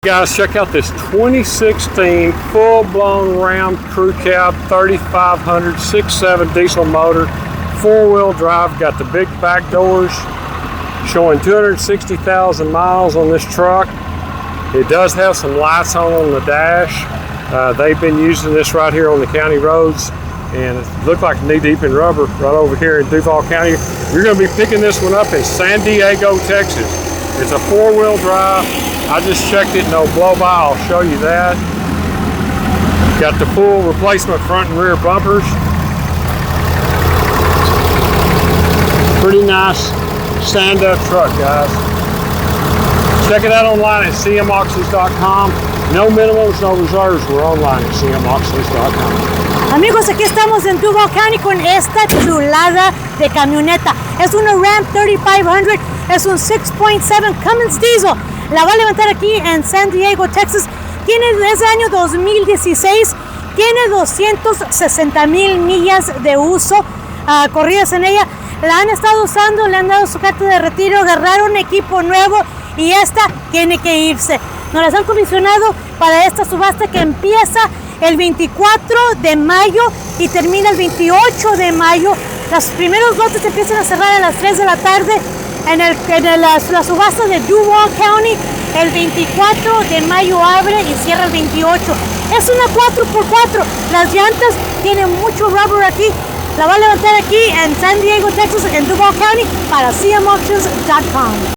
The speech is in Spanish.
Guys, check out this 2016 full-blown Ram crew cab 3500 6.7 diesel motor, four-wheel drive. Got the big back doors, showing 260,000 miles on this truck. It does have some lights on the dash. They've been using this right here on the county roads, and it looked like knee-deep in rubber right over here in Duval County. You're going to be picking this one up in San Diego, Texas. It's a four-wheel drive. I just checked it, no blow-by, I'll show you that. Got the full replacement front and rear bumpers. Pretty nice stand-up truck, guys. Check it out online at cmauctions.com. No minimums, no reserves. We're online at cmauctions.com. Amigos, aquí estamos en Duval County con esta chulada de camioneta. Es una Ram 3500, es un 6.7 Cummins diesel. La va a levantar aquí en San Diego, Texas. Tiene desde el año 2016, tiene 260,000 millas de uso corridas en ella. La han estado usando, le han dado su carta de retiro, agarraron equipo nuevo y esta tiene que irse. Nos las han comisionado para esta subasta que empieza el 24 de mayo y termina el 28 de mayo. Los primeros lotes empiezan a cerrar a las 3 de la tarde en la subasta de Duval County. El 24 de mayo abre y cierra el 28. Es una 4x4. Las llantas tienen mucho rubber aquí. La va a levantar aquí en San Diego, Texas, en Duval County para cmauctions.com.